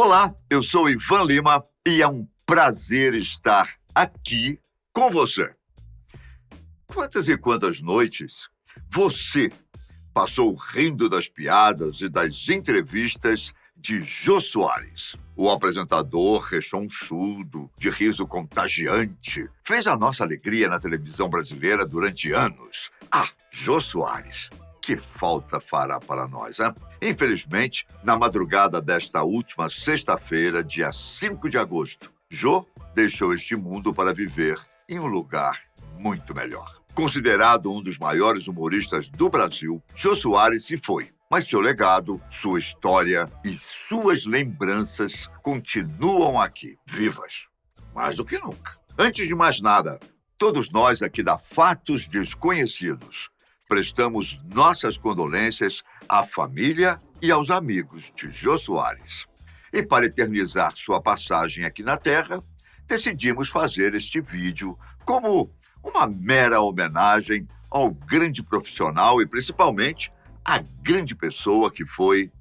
Olá, eu sou Ivan Lima e é um prazer estar aqui com você. Quantas e quantas noites você passou rindo das piadas e das entrevistas de Jô Soares? O apresentador rechonchudo, de riso contagiante, fez a nossa alegria na televisão brasileira durante anos. Jô Soares, que falta fará para nós, hein? Infelizmente, na madrugada desta última sexta-feira, dia 5 de agosto, Jô deixou este mundo para viver em um lugar muito melhor. Considerado um dos maiores humoristas do Brasil, Jô Soares se foi. Mas seu legado, sua história e suas lembranças continuam aqui, vivas, mais do que nunca. Antes de mais nada, todos nós aqui da Fatos Desconhecidos prestamos nossas condolências à família e aos amigos de Jô Soares. E para eternizar sua passagem aqui na Terra, decidimos fazer este vídeo como uma mera homenagem ao grande profissional e, principalmente, à grande pessoa que foi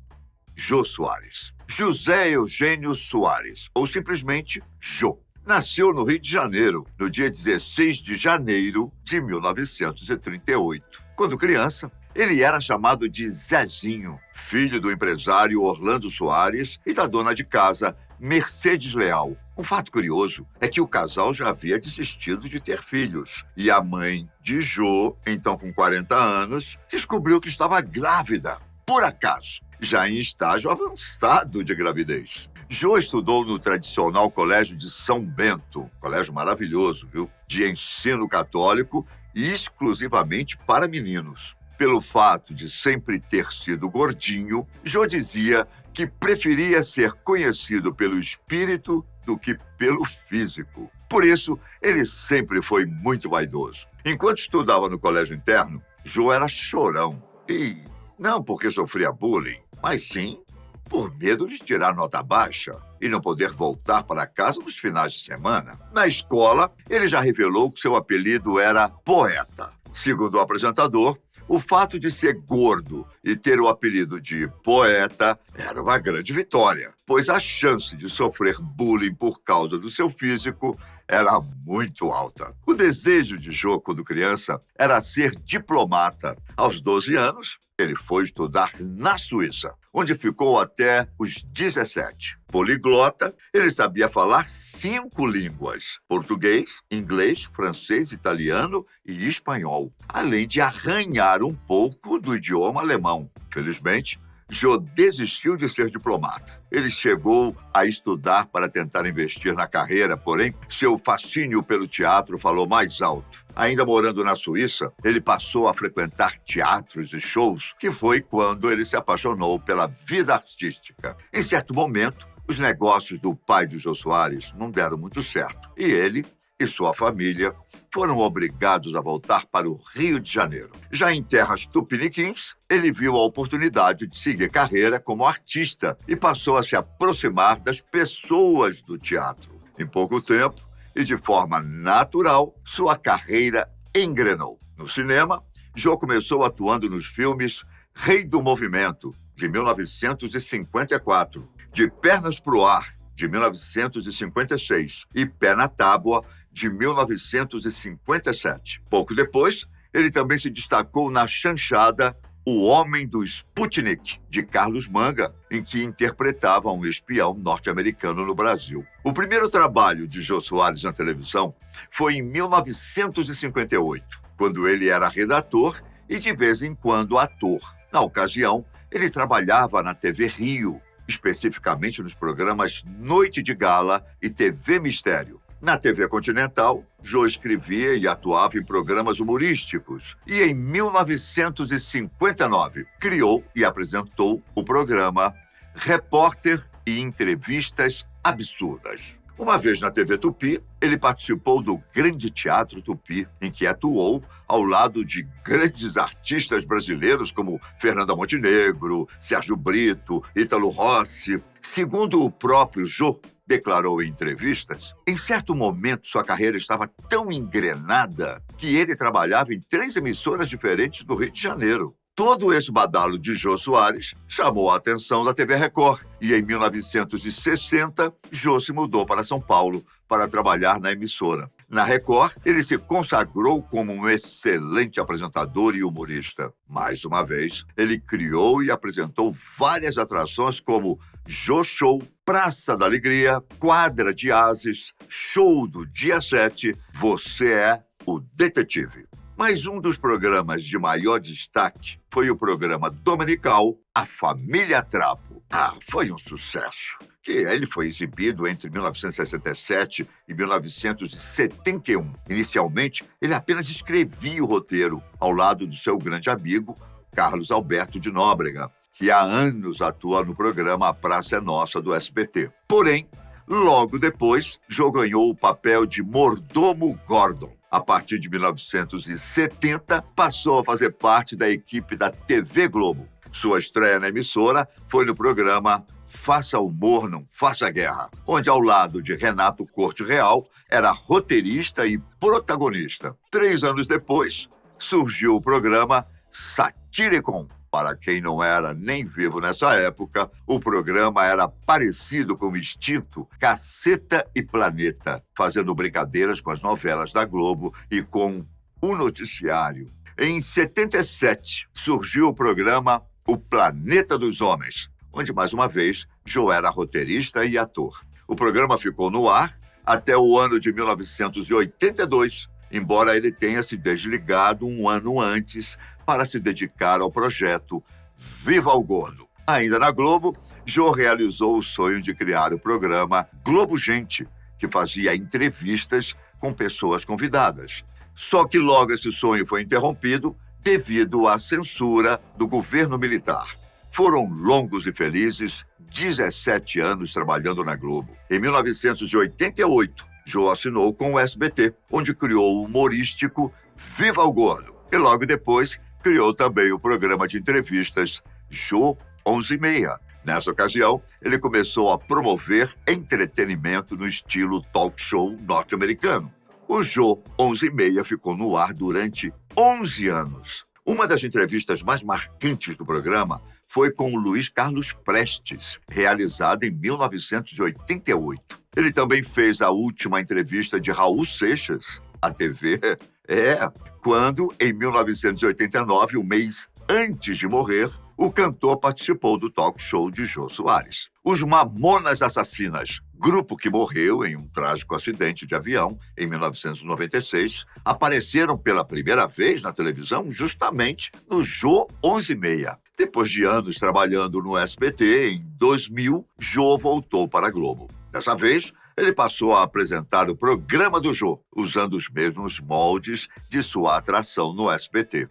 Jô Soares. José Eugênio Soares, ou simplesmente Jô. Nasceu no Rio de Janeiro, no dia 16 de janeiro de 1938. Quando criança, ele era chamado de Zezinho, filho do empresário Orlando Soares e da dona de casa Mercedes Leal. Um fato curioso é que o casal já havia desistido de ter filhos. E a mãe de Jô, então com 40 anos, descobriu que estava grávida, por acaso, já em estágio avançado de gravidez. Jô estudou no tradicional Colégio de São Bento, colégio maravilhoso, viu? De ensino católico e exclusivamente para meninos. Pelo fato de sempre ter sido gordinho, Jô dizia que preferia ser conhecido pelo espírito do que pelo físico. Por isso, ele sempre foi muito vaidoso. Enquanto estudava no colégio interno, Jô era chorão. E não porque sofria bullying, mas sim por medo de tirar nota baixa e não poder voltar para casa nos finais de semana. Na escola, ele já revelou que seu apelido era Poeta. Segundo o apresentador, o fato de ser gordo e ter o apelido de Poeta era uma grande vitória, pois a chance de sofrer bullying por causa do seu físico era muito alta. O desejo de Jô, quando criança, era ser diplomata. Aos 12 anos, ele foi estudar na Suíça, onde ficou até os 17. Poliglota, ele sabia falar 5 línguas: português, inglês, francês, italiano e espanhol, além de arranhar um pouco do idioma alemão. Felizmente, Jô desistiu de ser diplomata. Ele chegou a estudar para tentar investir na carreira, porém, seu fascínio pelo teatro falou mais alto. Ainda morando na Suíça, ele passou a frequentar teatros e shows, que foi quando ele se apaixonou pela vida artística. Em certo momento, os negócios do pai de Jô Soares não deram muito certo, e ele e sua família foram obrigados a voltar para o Rio de Janeiro. Já em terras tupiniquins, ele viu a oportunidade de seguir carreira como artista e passou a se aproximar das pessoas do teatro. Em pouco tempo, e de forma natural, sua carreira engrenou. No cinema, Jô começou atuando nos filmes Rei do Movimento, de 1954, De Pernas pro Ar, de 1956, e Pé na Tábua, de 1957. Pouco depois, ele também se destacou na chanchada O Homem do Sputnik, de Carlos Manga, em que interpretava um espião norte-americano no Brasil. O primeiro trabalho de Jô Soares na televisão foi em 1958, quando ele era redator e, de vez em quando, ator. Na ocasião, ele trabalhava na TV Rio, especificamente nos programas Noite de Gala e TV Mistério. Na TV Continental, Jô escrevia e atuava em programas humorísticos e, em 1959, criou e apresentou o programa Repórter e Entrevistas Absurdas. Uma vez na TV Tupi, ele participou do Grande Teatro Tupi, em que atuou ao lado de grandes artistas brasileiros como Fernanda Montenegro, Sérgio Brito, Ítalo Rossi. Segundo o próprio Jô, declarou em entrevistas, em certo momento sua carreira estava tão engrenada que ele trabalhava em 3 emissoras diferentes do Rio de Janeiro. Todo esse badalo de Jô Soares chamou a atenção da TV Record e, em 1960, Jô se mudou para São Paulo para trabalhar na emissora. Na Record, ele se consagrou como um excelente apresentador e humorista. Mais uma vez, ele criou e apresentou várias atrações como Jô Show, Praça da Alegria, Quadra de Ases, Show do Dia 7, Você é o Detetive. Mas um dos programas de maior destaque foi o programa dominical A Família Trapo. Foi um sucesso, que ele foi exibido entre 1967 e 1971. Inicialmente, ele apenas escrevia o roteiro, ao lado do seu grande amigo, Carlos Alberto de Nóbrega, que há anos atua no programa A Praça é Nossa, do SBT. Porém, logo depois, Jô ganhou o papel de Mordomo Gordon. A partir de 1970, passou a fazer parte da equipe da TV Globo. Sua estreia na emissora foi no programa Faça Humor, Não Faça Guerra, onde, ao lado de Renato Corte Real, era roteirista e protagonista. 3 anos depois, surgiu o programa Satyricon. Para quem não era nem vivo nessa época, o programa era parecido com o extinto Caceta e Planeta, fazendo brincadeiras com as novelas da Globo e com o noticiário. Em 77, surgiu o programa O Planeta dos Homens, onde, mais uma vez, Jô era roteirista e ator. O programa ficou no ar até o ano de 1982, embora ele tenha se desligado um ano antes para se dedicar ao projeto Viva o Gordo. Ainda na Globo, Jô realizou o sonho de criar o programa Globo Gente, que fazia entrevistas com pessoas convidadas. Só que logo esse sonho foi interrompido devido à censura do governo militar. Foram longos e felizes 17 anos trabalhando na Globo. Em 1988, Jô assinou com o SBT, onde criou o humorístico Viva o Gordo. E logo depois, criou também o programa de entrevistas Jô 11:30. Nessa ocasião, ele começou a promover entretenimento no estilo talk show norte-americano. O Jô 11:30 ficou no ar durante 11 anos. Uma das entrevistas mais marcantes do programa foi com o Luiz Carlos Prestes, realizada em 1988. Ele também fez a última entrevista de Raul Seixas à TV. Quando, em 1989, um mês antes de morrer, o cantor participou do talk show de Jô Soares. Os Mamonas Assassinas, grupo que morreu em um trágico acidente de avião em 1996, apareceram pela primeira vez na televisão justamente no Jô 11:30. Depois de anos trabalhando no SBT, em 2000, Jô voltou para a Globo. Dessa vez, ele passou a apresentar o programa do Jô, usando os mesmos moldes de sua atração no SBT.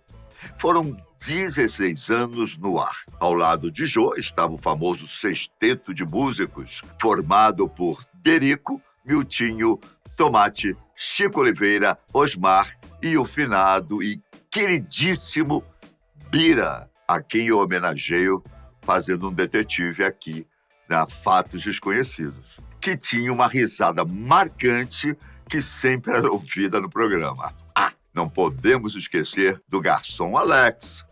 Foram 16 anos no ar. Ao lado de Jô estava o famoso sexteto de músicos, formado por Derico, Miltinho, Tomate, Chico Oliveira, Osmar e o finado e queridíssimo Bira, a quem eu homenageio fazendo um detetive aqui na Fatos Desconhecidos, que tinha uma risada marcante que sempre era ouvida no programa. Não podemos esquecer do garçom Alex,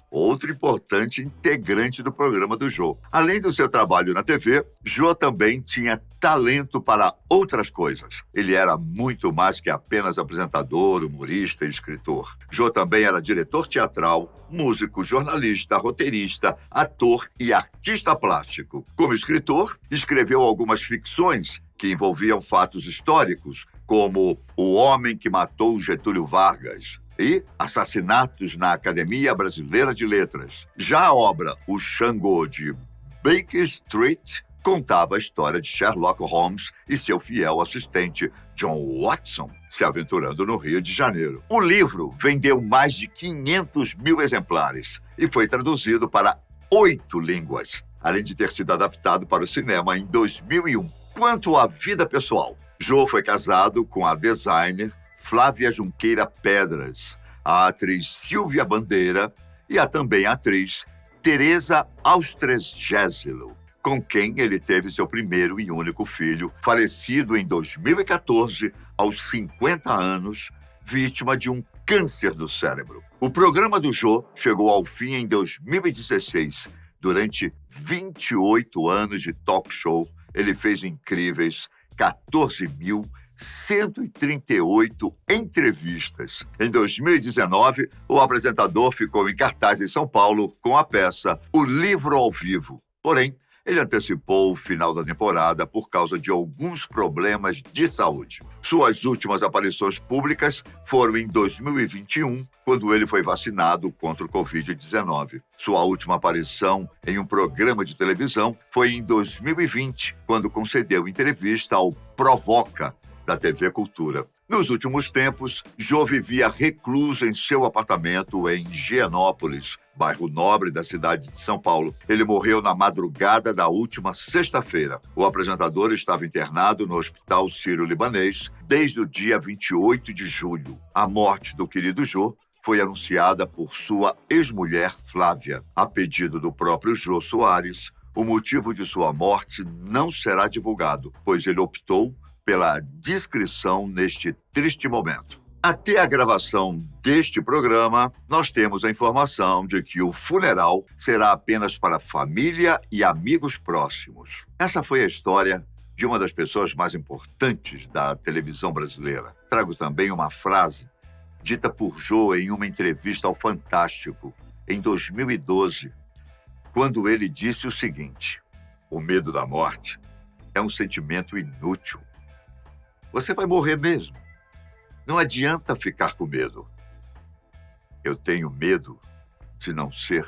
outro importante integrante do programa do Jô. Além do seu trabalho na TV, Jô também tinha talento para outras coisas. Ele era muito mais que apenas apresentador, humorista e escritor. Jô também era diretor teatral, músico, jornalista, roteirista, ator e artista plástico. Como escritor, escreveu algumas ficções que envolviam fatos históricos, como O Homem que Matou Getúlio Vargas e Assassinatos na Academia Brasileira de Letras. Já a obra O Xangô de Baker Street contava a história de Sherlock Holmes e seu fiel assistente John Watson se aventurando no Rio de Janeiro. O livro vendeu mais de 500 mil exemplares e foi traduzido para 8 línguas, além de ter sido adaptado para o cinema em 2001. Quanto à vida pessoal, Jô foi casado com a designer Flávia Junqueira Pedras, a atriz Silvia Bandeira e a também atriz Teresa Austrégésilo, com quem ele teve seu primeiro e único filho, falecido em 2014, aos 50 anos, vítima de um câncer do cérebro. O programa do Jô chegou ao fim em 2016. Durante 28 anos de talk show, ele fez incríveis 14.138 entrevistas. Em 2019, o apresentador ficou em cartaz em São Paulo com a peça O Livro ao Vivo. Porém, ele antecipou o final da temporada por causa de alguns problemas de saúde. Suas últimas aparições públicas foram em 2021, quando ele foi vacinado contra o Covid-19. Sua última aparição em um programa de televisão foi em 2020, quando concedeu entrevista ao Provoca, da TV Cultura. Nos últimos tempos, Jô vivia recluso em seu apartamento em Higienópolis, bairro nobre da cidade de São Paulo. Ele morreu na madrugada da última sexta-feira. O apresentador estava internado no Hospital Sírio-Libanês desde o dia 28 de julho. A morte do querido Jô foi anunciada por sua ex-mulher Flávia. A pedido do próprio Jô Soares, o motivo de sua morte não será divulgado, pois ele optou pela discrição neste triste momento. Até a gravação deste programa, nós temos a informação de que o funeral será apenas para família e amigos próximos. Essa foi a história de uma das pessoas mais importantes da televisão brasileira. Trago também uma frase dita por Jô em uma entrevista ao Fantástico, em 2012, quando ele disse o seguinte: "O medo da morte é um sentimento inútil. Você vai morrer mesmo. Não adianta ficar com medo. Eu tenho medo de não ser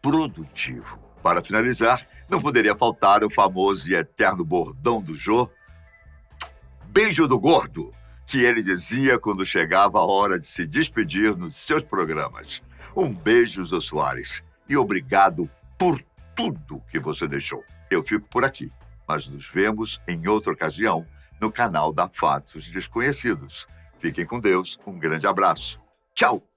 produtivo." Para finalizar, não poderia faltar o famoso e eterno bordão do Jô: "Beijo do gordo", que ele dizia quando chegava a hora de se despedir nos seus programas. Um beijo, Jô Soares, e obrigado por tudo que você deixou. Eu fico por aqui, mas nos vemos em outra ocasião no canal da Fatos Desconhecidos. Fiquem com Deus, um grande abraço. Tchau!